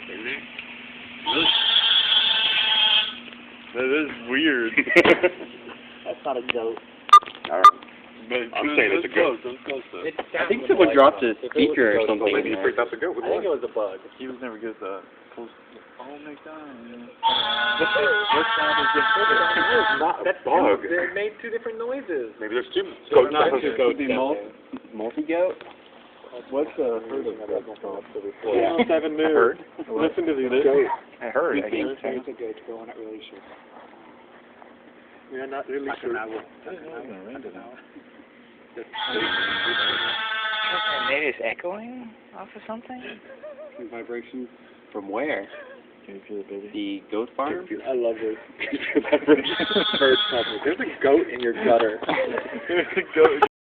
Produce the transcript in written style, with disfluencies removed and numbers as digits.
baby. That is weird. That's not a goat. Alright. I'm saying it's a goat. It was close though. I think someone dropped a speaker or something. Maybe you freaked out the goat with I think it one. was a bug. He was never good at that. Close. Oh my god. What sound is this? Not a That's bug. They made two different noises. Maybe there's two So goats. not Not two goats. Multi-goat? What's a herd of goats called? Yeah. Seven new. Herd? Listen to this. I heard. We think It's a goat, but we're not really sure. We're not really sure. Maybe it's echoing off of something? Vibrations. From where? Can you feel it, baby? The goat farm? I love this. Bird There's a goat in your gutter. There's a goat.